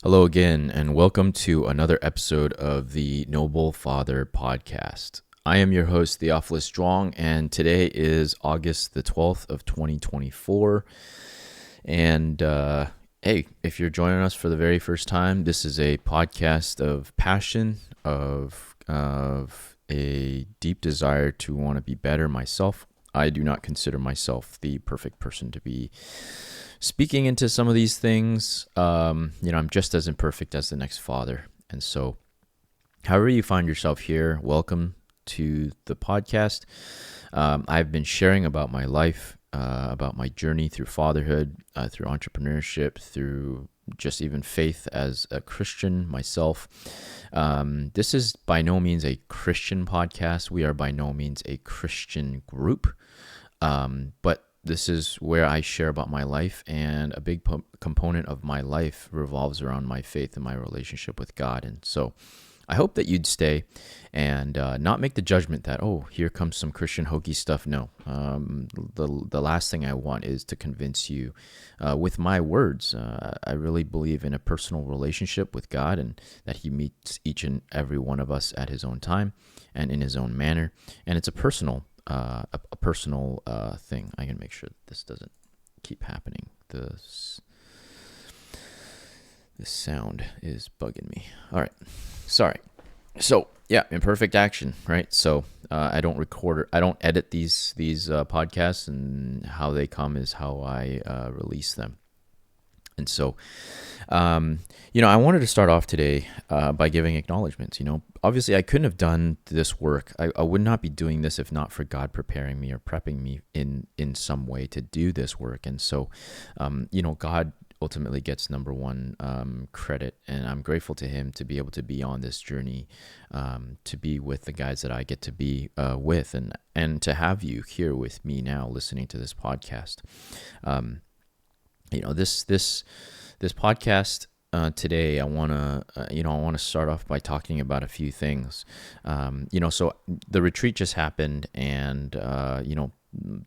Hello again, and welcome to another episode of the Noble Father podcast. I am your host, Theophilus, and today is August the 12th of 2024. And hey, if you're joining us for the very first time, this is a podcast of passion, of a deep desire to want to be better myself. I do not consider myself the perfect person to be speaking into some of these things. I'm just as imperfect as the next father. And so, however you find yourself here, welcome to the podcast. I've been sharing about my life, about my journey through fatherhood, through entrepreneurship, through just even faith as a Christian myself. This is by no means a Christian podcast. We are by no means a Christian group. But this is where I share about my life, and a big component of my life revolves around my faith and my relationship with God. And so I hope that you'd stay and not make the judgment that, oh, here comes some Christian hokey stuff. No, the last thing I want is to convince you with my words. I really believe in a personal relationship with God, and that He meets each and every one of us at His own time and in His own manner. And it's a personal thing. I can make sure that this doesn't keep happening. This sound is bugging me. All right, sorry. So yeah, imperfect action, right? So I don't edit these podcasts, and how they come is how I release them. And so, I wanted to start off today by giving acknowledgments. Obviously I couldn't have done this work. I would not be doing this if not for God preparing me or prepping me in some way to do this work. And so, God ultimately gets number one credit, and I'm grateful to Him to be able to be on this journey, to be with the guys that I get to be with, and to have you here with me now listening to this podcast. This podcast today, I want to start off by talking about a few things. So the retreat just happened, and the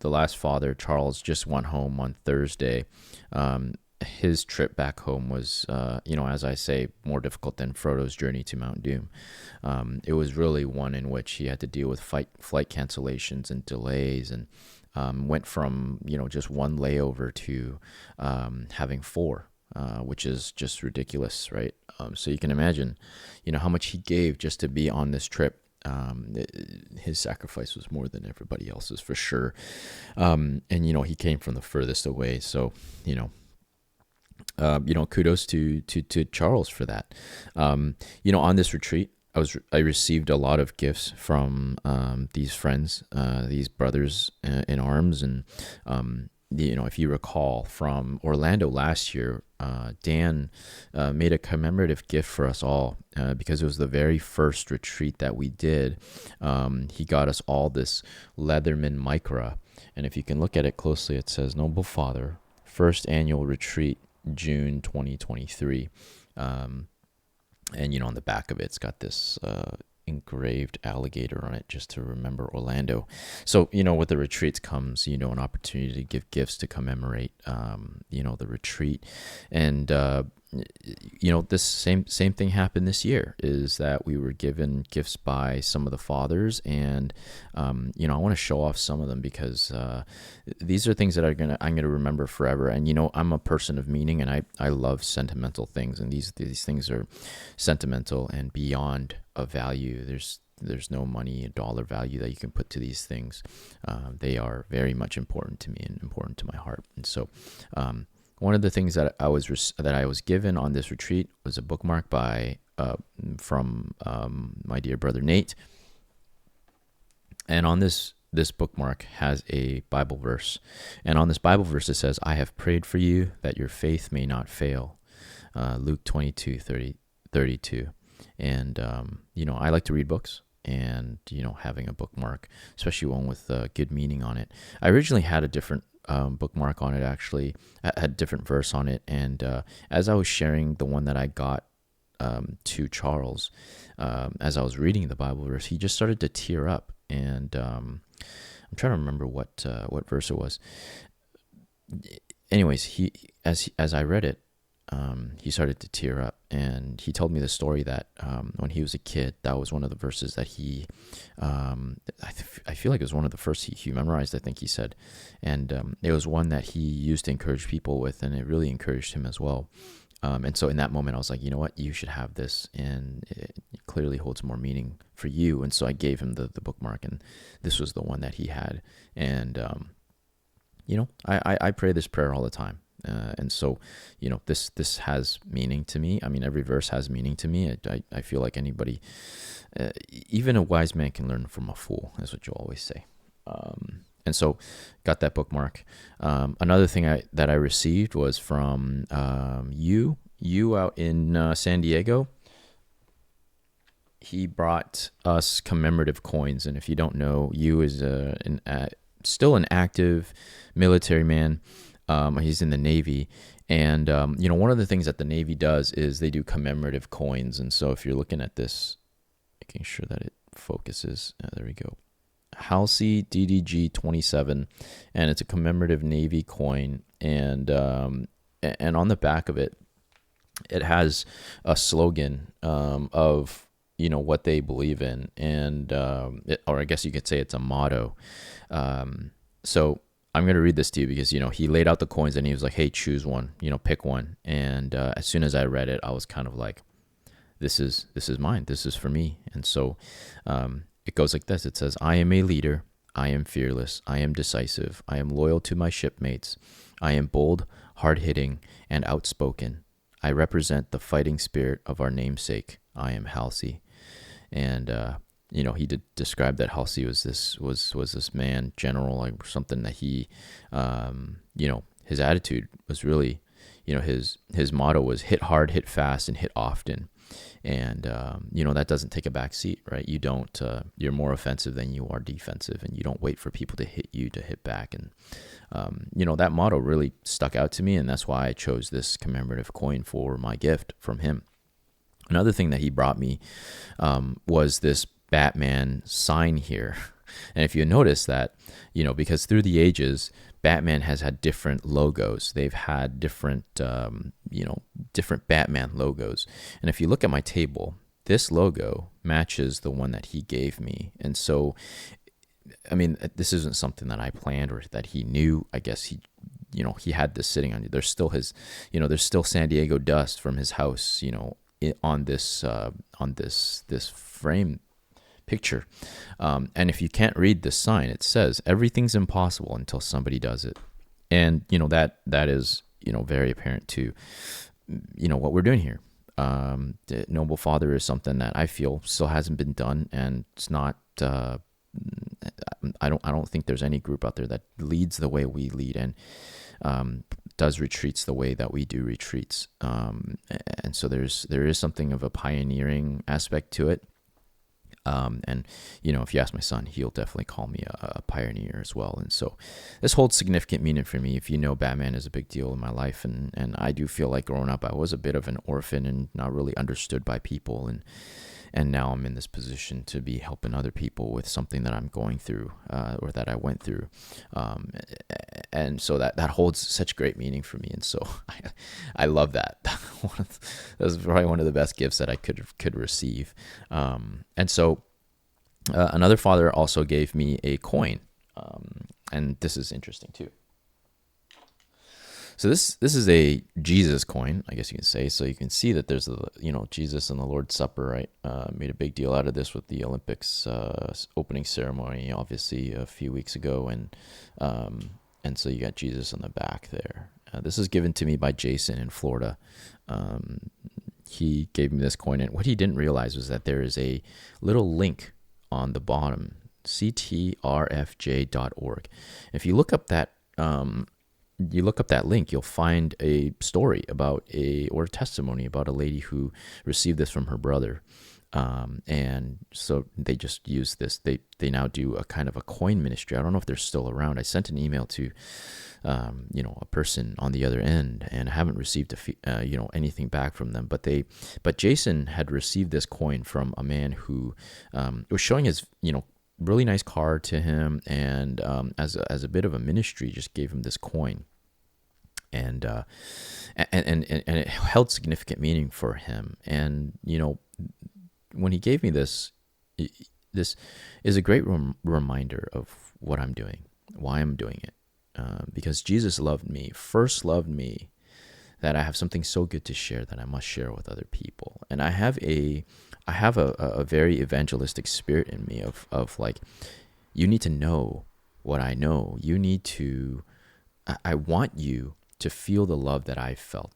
last father, Charles, just went home on Thursday. His trip back home was, as I say, more difficult than Frodo's journey to Mount Doom. It was really one in which he had to deal with flight cancellations and delays, and went from just one layover to having four, which is just ridiculous, right? So you can imagine, how much he gave just to be on this trip. His sacrifice was more than everybody else's, for sure. And he came from the furthest away, so kudos to Charles for that. On this retreat, I received a lot of gifts from these friends, these brothers in arms, and if you recall from Orlando last year, Dan made a commemorative gift for us all because it was the very first retreat that we did. He got us all this Leatherman Micra, and if you can look at it closely, it says Noble Father, First Annual Retreat, June 2023. And on the back of it, it's got this engraved alligator on it, just to remember Orlando. So with the retreats comes an opportunity to give gifts to commemorate the retreat. And this same thing happened this year, is that we were given gifts by some of the fathers, and I want to show off some of them, because these are things that I'm gonna remember forever. And I'm a person of meaning, and I love sentimental things, and these things are sentimental and beyond a value. There's no money, a dollar value that you can put to these things. They are very much important to me and important to my heart. And so one of the things that I was given on this retreat was a bookmark from my dear brother Nate. And on this bookmark has a Bible verse. And on this Bible verse it says, "I have prayed for you that your faith may not fail." Luke 22:32. And I like to read books, and having a bookmark, especially one with good meaning on it. I originally had a different bookmark on it, actually. I had a different verse on it, and as I was sharing the one that I got to Charles, as I was reading the Bible verse, he just started to tear up, and I'm trying to remember what verse it was. Anyways, as I read it, he started to tear up, and he told me the story that when he was a kid, that was one of the verses that he, I feel like it was one of the first he memorized, I think he said, and it was one that he used to encourage people with, and it really encouraged him as well. And so in that moment, I was like, you know what, you should have this, and it clearly holds more meaning for you. And so I gave him the bookmark, and this was the one that he had. And, I pray this prayer all the time. And so, this has meaning to me. I mean, every verse has meaning to me. I feel like anybody, even a wise man can learn from a fool, is what you always say. And so got that bookmark. Another thing that I received was from you out in San Diego. He brought us commemorative coins. And if you don't know, you is still an active military man. He's in the Navy. And, one of the things that the Navy does is they do commemorative coins. And so if you're looking at this, making sure that it focuses, there we go. Halsey DDG 27, and it's a commemorative Navy coin, and on the back of it, it has a slogan of what they believe in, and or I guess you could say it's a motto. So I'm going to read this to you because he laid out the coins and he was like, "Hey, choose one, pick one." And as soon as I read it, I was kind of like, "This is mine. This is for me." And so it goes like this. It says, "I am a leader. I am fearless. I am decisive. I am loyal to my shipmates. I am bold, hard-hitting, and outspoken. I represent the fighting spirit of our namesake. I am Halsey." And he did describe that Halsey was this man, general, like something that he, his attitude was really, his motto was hit hard, hit fast, and hit often. And, that doesn't take a back seat, right? You don't, you're more offensive than you are defensive, and you don't wait for people to hit you to hit back. And, that motto really stuck out to me. And that's why I chose this commemorative coin for my gift from him. Another thing that he brought me, was this Batman sign here. And if you notice that, because through the ages, Batman has had different logos. They've had different, different Batman logos. And if you look at my table, this logo matches the one that he gave me. And so, I mean, this isn't something that I planned or that he knew. I guess he had this sitting on you. There's still there's still San Diego dust from his house, on this frame picture. And if you can't read this sign, it says everything's impossible until somebody does it. And that is very apparent to what we're doing here. The Noble Father is something that I feel still hasn't been done, and it's not I don't think there's any group out there that leads the way we lead and does retreats the way that we do retreats. And so there is something of a pioneering aspect to it. And if you ask my son, he'll definitely call me a pioneer as well. And so this holds significant meaning for me. If Batman is a big deal in my life, and I do feel like growing up, I was a bit of an orphan and not really understood by people. And now I'm in this position to be helping other people with something that I'm going through, or that I went through. And so that holds such great meaning for me. And so I love that. That was probably one of the best gifts that I could receive. And so another father also gave me a coin. And this is interesting too. So this is a Jesus coin, I guess you can say. So you can see that there's Jesus and the Lord's Supper, right? Made a big deal out of this with the Olympics opening ceremony, obviously a few weeks ago, and so you got Jesus on the back there. This is given to me by Jason in Florida. He gave me this coin, and what he didn't realize was that there is a little link on the bottom, ctrfj.org. If you look up that link, you'll find a story about or a testimony about a lady who received this from her brother. And so they just use this. They now do a kind of a coin ministry. I don't know if they're still around. I sent an email to, a person on the other end, and I haven't received anything back from them. But Jason had received this coin from a man who was showing his, really nice car to him, and as a bit of a ministry, just gave him this coin. and it held significant meaning for him. And when he gave me this, this is a great reminder of what I'm doing, why I'm doing it, because Jesus first loved me, that I have something so good to share that I must share with other people. And I have a very evangelistic spirit in me of like, you need to know what I know. You need to, I want you to feel the love that I felt,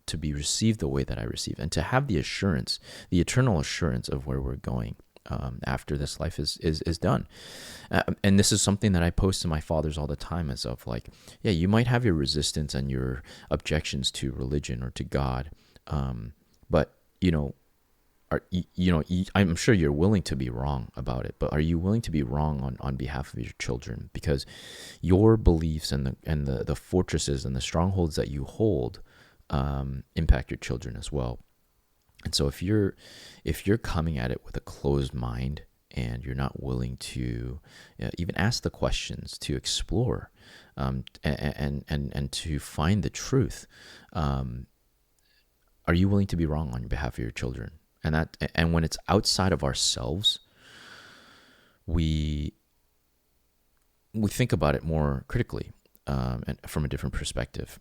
to be received the way that I received, and to have the assurance, the eternal assurance of where we're going after this life is done. And this is something that I post to my fathers all the time, as of like, yeah, you might have your resistance and your objections to religion or to God, but I'm sure you're willing to be wrong about it, but are you willing to be wrong on behalf of your children? Because your beliefs and the fortresses and the strongholds that you hold impact your children as well. And so if you're coming at it with a closed mind, and you're not willing to even ask the questions, to explore, and to find the truth, are you willing to be wrong on behalf of your children? And when it's outside of ourselves, we think about it more critically, and from a different perspective.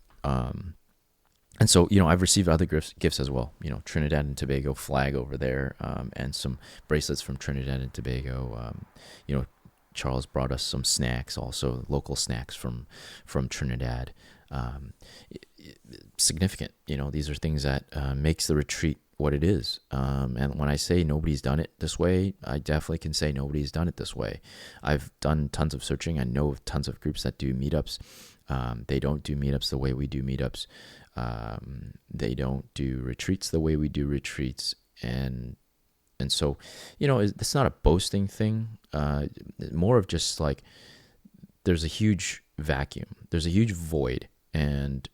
And so, I've received other gifts as well. Trinidad and Tobago flag over there, and some bracelets from Trinidad and Tobago. Charles brought us some snacks, also local snacks from Trinidad. Significant. These are things that makes the retreat what it is. And when I say nobody's done it this way, I definitely can say nobody's done it this way. I've done tons of searching. I know of tons of groups that do meetups. They don't do meetups the way we do meetups. They don't do retreats the way we do retreats. And so, it's not a boasting thing. More of just like, there's a huge vacuum. There's a huge void, and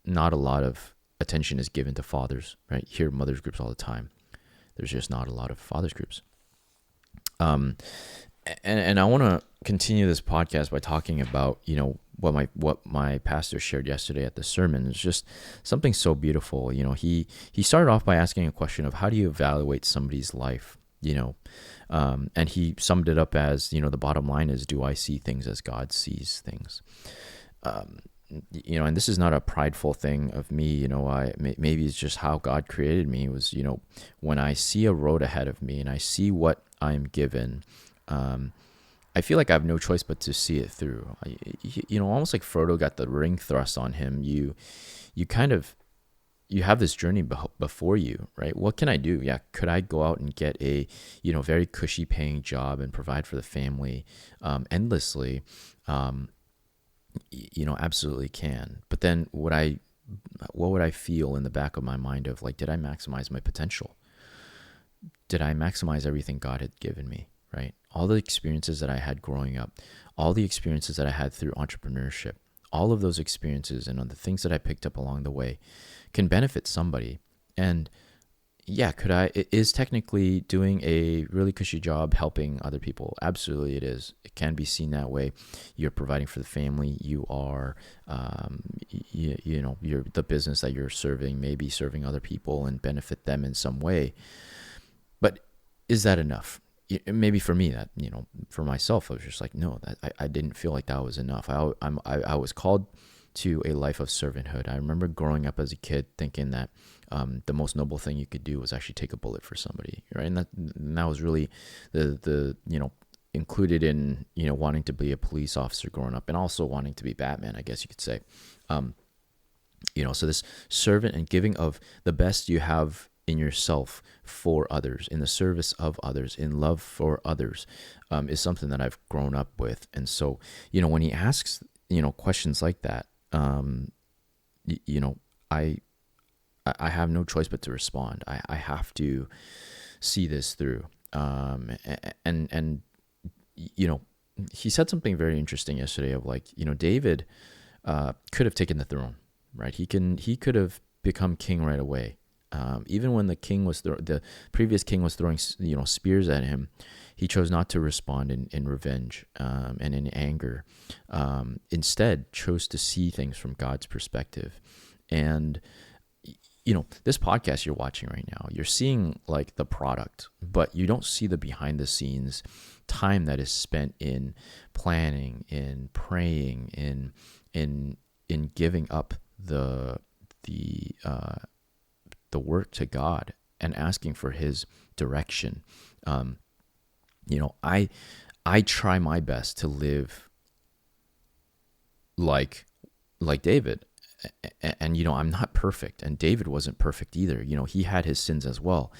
not a lot of attention is given to fathers, right? You hear mothers groups all the time. There's just not a lot of fathers groups. And I want to continue this podcast by talking about, what my pastor shared yesterday at the sermon. It's just something so beautiful. He started off by asking a question of, how do you evaluate somebody's life? And he summed it up as, the bottom line is, do I see things as God sees things? And this is not a prideful thing of me, maybe it's just how God created me. It was, when I see a road ahead of me and I see what I'm given, I feel like I have no choice but to see it through. Almost like Frodo got the ring thrust on him. You have this journey before you, right? What can I do? Yeah, could I go out and get a very cushy paying job and provide for the family endlessly? Absolutely can. But then what would I feel in the back of my mind of like, did I maximize my potential? Did I maximize everything God had given me, right? All the experiences that I had growing up, all the experiences that I had through entrepreneurship, all of those experiences and the things that I picked up along the way can benefit somebody. And yeah, is technically doing a really cushy job helping other people? Absolutely it is. It can be seen that way. You're providing for the family. You are, you're the business that you're serving, maybe serving other people and benefit them in some way. But is that enough? Maybe for me, that, for myself, I was just like, no, I didn't feel like that was enough. I was called to a life of servanthood. I remember growing up as a kid thinking that the most noble thing you could do was actually take a bullet for somebody, right? And that was really the included in wanting to be a police officer growing up, and also wanting to be Batman, I guess you could say. So this servant and giving of the best you have in yourself for others, in the service of others, in love for others, is something that I've grown up with. And so, when he asks, questions like that, I have no choice but to respond. I have to see this through. And he said something very interesting yesterday of like, David could have taken the throne, right? He could have become king right away. Even when the previous king was throwing spears at him, he chose not to respond in revenge and in anger. Instead, chose to see things from God's perspective. And this podcast you're watching right now, you're seeing like the product, but you don't see the behind the scenes time that is spent in planning, in praying, in giving up the work to God and asking for His direction. I try my best to live like David. And I'm not perfect, and David wasn't perfect either. He had his sins as well.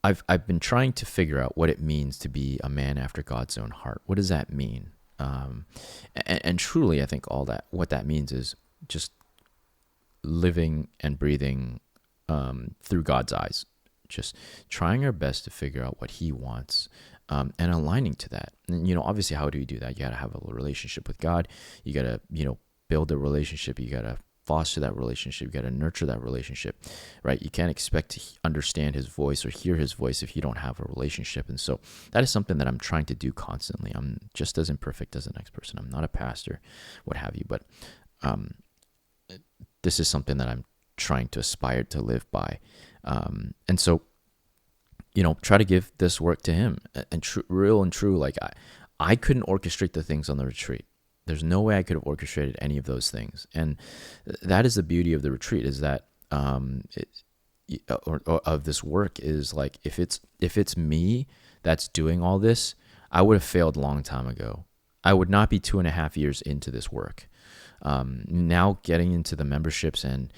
I've been trying to figure out what it means to be a man after God's own heart. What does that mean? And truly, I think what that means is just living and breathing through God's eyes, just trying our best to figure out what He wants. And aligning to that. And, obviously, how do you do that? You got to have a relationship with God. You got to, build a relationship. You got to foster that relationship. You got to nurture that relationship, right? You can't expect to understand His voice or hear His voice if you don't have a relationship. And so that is something that I'm trying to do constantly. I'm just as imperfect as the next person. I'm not a pastor, what have you, but this is something that I'm trying to aspire to live by. And so, try to give this work to Him, and real and true. Like I couldn't orchestrate the things on the retreat. There's no way I could have orchestrated any of those things. And that is the beauty of the retreat, is that, of this work, is like, if it's me that's doing all this, I would have failed a long time ago. I would not be 2.5 years into this work. Now getting into the memberships and,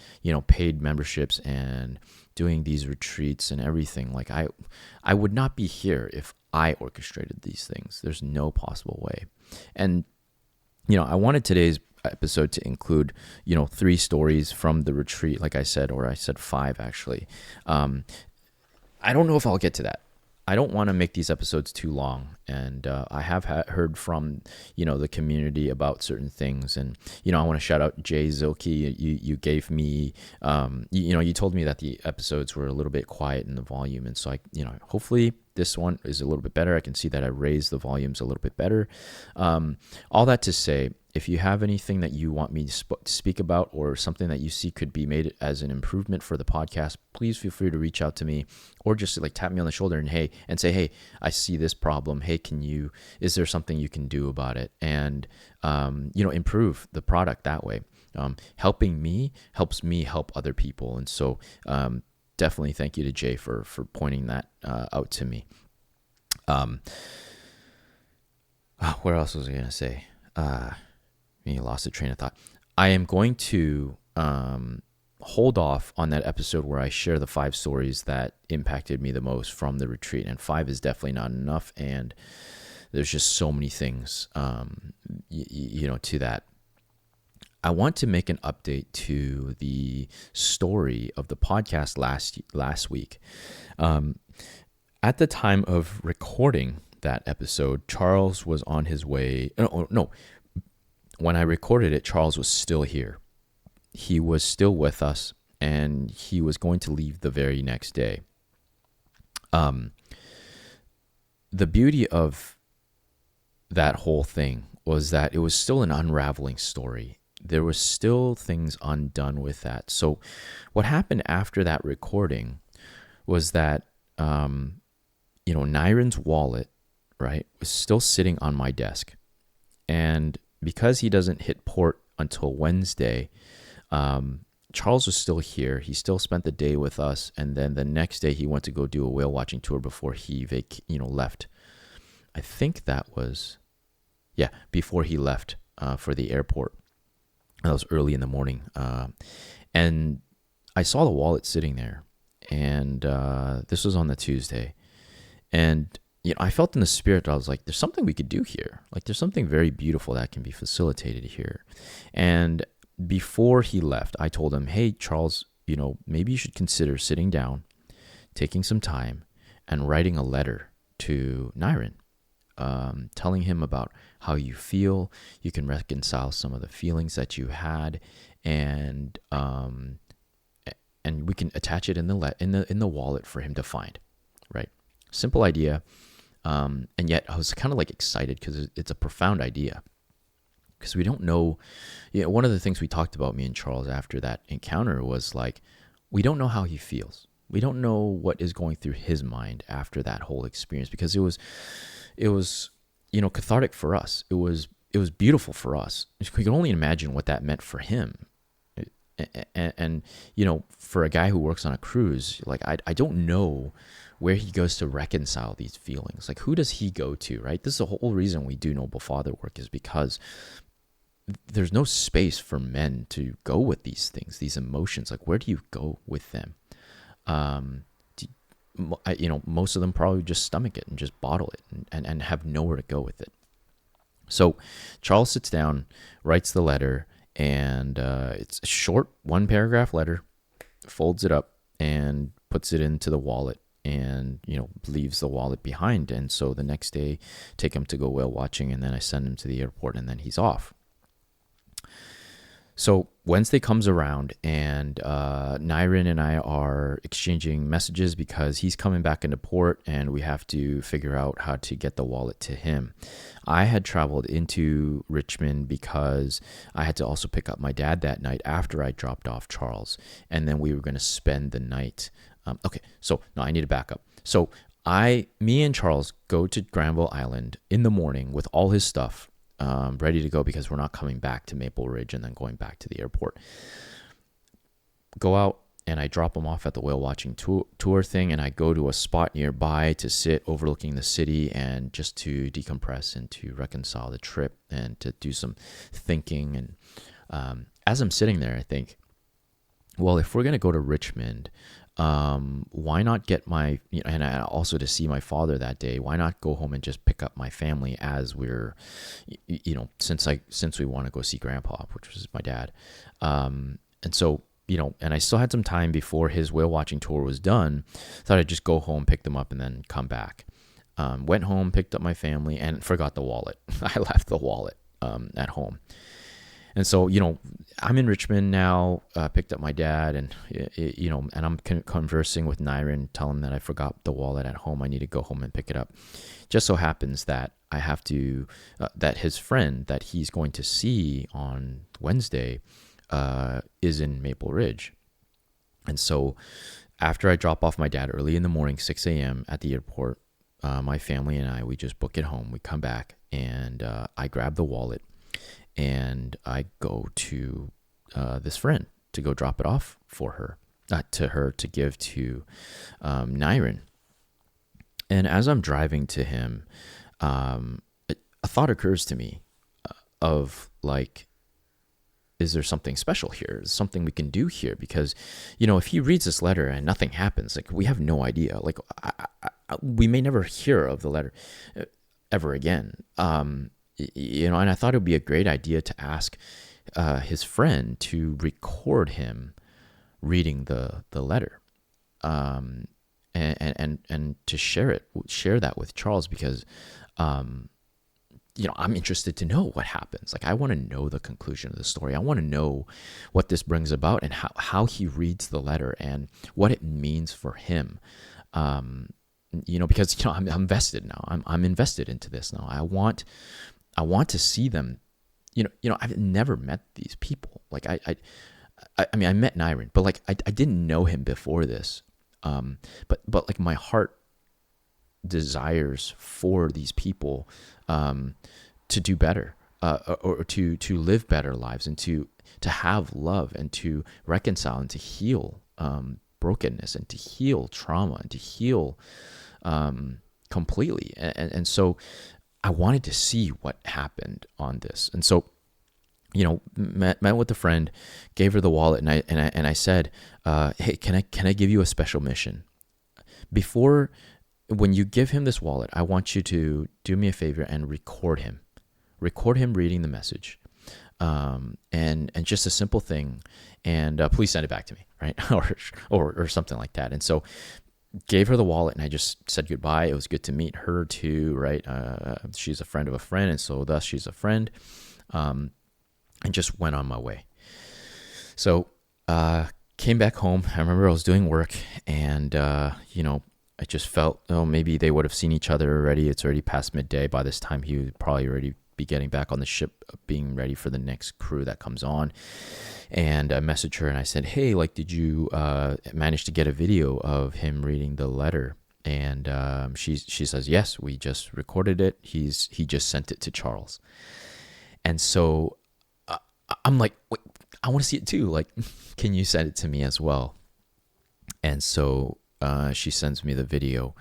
paid memberships and doing these retreats and everything, like I would not be here if I orchestrated these things. There's no possible way. And, I wanted today's episode to include, 3 stories from the retreat, like I said, or I said 5 actually. I don't know if I'll get to that. I don't want to make these episodes too long, and I have heard from the community about certain things, and I want to shout out Jay Zilke. You gave me you told me that the episodes were a little bit quiet in the volume, and so I hopefully this one is a little bit better. I can see that I raised the volumes a little bit better. All that to say, if you have anything that you want me to speak about, or something that you see could be made as an improvement for the podcast, please feel free to reach out to me, or just like tap me on the shoulder and say, hey, I see this problem. Hey, is there something you can do about it? And, improve the product that way. Helping me helps me help other people. And so, definitely thank you to Jay for pointing that out to me. What else was I going to say? You lost a train of thought. I am going to hold off on that episode where I share the 5 stories that impacted me the most from the retreat. And 5 is definitely not enough. And there's just so many things, to that. I want to make an update to the story of the podcast last week. At the time of recording that episode, Charles was on his way. No. When I recorded it, Charles was still here. He was still with us, and he was going to leave the very next day. The beauty of that whole thing was that it was still an unraveling story. There was still things undone with that. So what happened after that recording was that, Nyron's wallet, right, was still sitting on my desk. And because he doesn't hit port until Wednesday, Charles was still here. He still spent the day with us, and then the next day he went to go do a whale watching tour before he left. I think that was, before he left for the airport. That was early in the morning, and I saw the wallet sitting there, and this was on the Tuesday, and I felt in the spirit, I was like, there's something we could do here. Like, there's something very beautiful that can be facilitated here. And before he left, I told him, hey, Charles, maybe you should consider sitting down, taking some time, and writing a letter to Nyron, telling him about how you feel. You can reconcile some of the feelings that you had, and we can attach it in the wallet for him to find, right? Simple idea, and yet I was kind of like excited because it's a profound idea. Because we don't know, one of the things we talked about, me and Charles, after that encounter was like, we don't know how he feels. We don't know what is going through his mind after that whole experience, because it was cathartic for us. It was beautiful for us. We can only imagine what that meant for him. And for a guy who works on a cruise, like I don't know where he goes to reconcile these feelings. Like, who does he go to, right? This is the whole reason we do Noble Father work, is because there's no space for men to go with these things, these emotions. Like, where do you go with them? Most of them probably just stomach it and just bottle it and have nowhere to go with it. So Charles sits down, writes the letter, and it's a short 1-paragraph letter, folds it up and puts it into the wallet, and leaves the wallet behind. And so the next day, take him to go whale watching, and then I send him to the airport, and then he's off. So Wednesday comes around, and Nyron and I are exchanging messages because he's coming back into port, and we have to figure out how to get the wallet to him. I had traveled into Richmond because I had to also pick up my dad that night after I dropped off Charles, and then we were going to spend the night. I need to back up. So me and Charles go to Granville Island in the morning with all his stuff, ready to go, because we're not coming back to Maple Ridge and then going back to the airport. Go out, and I drop him off at the whale watching tour thing, and I go to a spot nearby to sit overlooking the city and just to decompress and to reconcile the trip and to do some thinking. And as I'm sitting there, I think, well, if we're going to go to Richmond, why not get and also to see my father that day, why not go home and just pick up my family as we're, since we want to go see Grandpa, which was my dad. And so, and I still had some time before his whale watching tour was done. Thought I'd just go home, pick them up, and then come back. Went home, picked up my family, and forgot the wallet. I left the wallet at home. And so, I'm in Richmond now, picked up my dad, and, and I'm conversing with Nyron, telling him that I forgot the wallet at home. I need to go home and pick it up. Just so happens that I have to, that his friend that he's going to see on Wednesday is in Maple Ridge. And so after I drop off my dad early in the morning, 6 a.m. at the airport, my family and we just book it home. We come back, and I grab the wallet. And I go to this friend to go drop it off for her, to give to Nyron. And as I'm driving to him, a thought occurs to me of like, is there something special here? Is something we can do here? Because, if he reads this letter and nothing happens, like, we have no idea. Like, we may never hear of the letter ever again. And I thought it would be a great idea to ask his friend to record him reading the letter, and to share that with Charles, because I'm interested to know what happens. Like, I want to know the conclusion of the story. I want to know what this brings about, and how he reads the letter and what it means for him. Because I'm invested now. I'm invested into this now. I want to see them. I've never met these people. Like, I met Nyron, but like I didn't know him before this. But like, my heart desires for these people to do better, or to live better lives, and to have love, and to reconcile, and to heal brokenness, and to heal trauma, and to heal completely. And so I wanted to see what happened on this. And so, met with a friend, gave her the wallet, and I said, hey, can I give you a special mission? When you give him this wallet, I want you to do me a favor and record him reading the message. And just a simple thing, and please send it back to me, right? or something like that. And so gave her the wallet, and I just said goodbye. It was good to meet her too, right? She's a friend of a friend, and so thus she's a friend. And just went on my way. So, came back home. I remember I was doing work, and I just felt, oh, maybe they would have seen each other already. It's already past midday. By this time, he would probably already be getting back on the ship, being ready for the next crew that comes on. And I messaged her and I said, hey, like, did you manage to get a video of him reading the letter? And she says, yes, we just recorded it. He just sent it to Charles. And so I'm like, wait, I want to see it too. Like, can you send it to me as well? And so she sends me the video.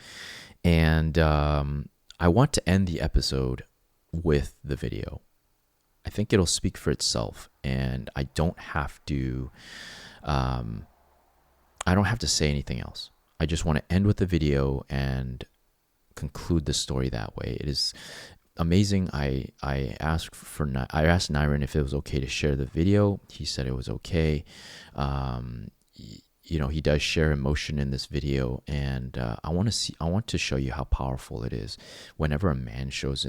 And I want to end the episode with the video. I think it'll speak for itself, and I don't have to say anything else. I just want to end with the video and conclude the story that way. It is amazing. I asked Nyron if it was okay to share the video. He said it was okay. He does share emotion in this video, and I want to show you how powerful it is. Whenever a man shows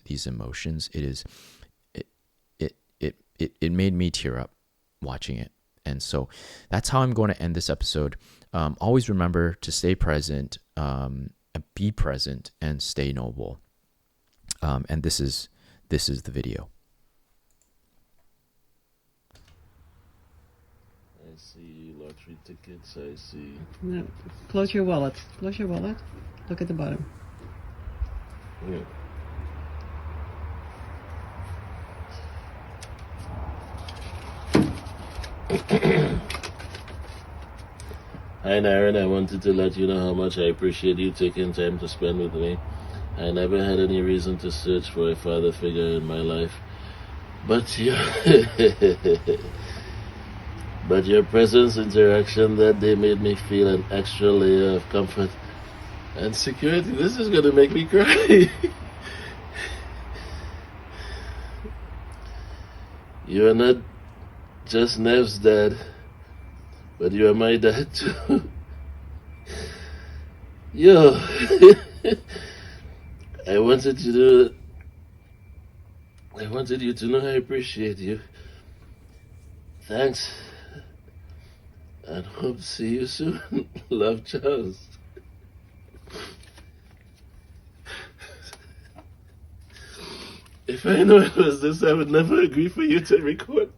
these emotions, it made me tear up watching it. And so that's how I'm going to end this episode. Always remember to stay present, be present, and stay noble. And this is the video. I see lottery tickets. I see. No. Close your wallet. Close your wallet. Look at the bottom. Yeah. Hi Nyron, I wanted to let you know how much I appreciate you taking time to spend with me. I never had any reason to search for a father figure in my life, but your presence, interaction that day made me feel an extra layer of comfort and security. This is gonna make me cry. You are not just Nev's dad, but you are my dad too. Yo, I wanted you to know I appreciate you. Thanks, and hope to see you soon. Love, Charles. If I know it was this, I would never agree for you to record.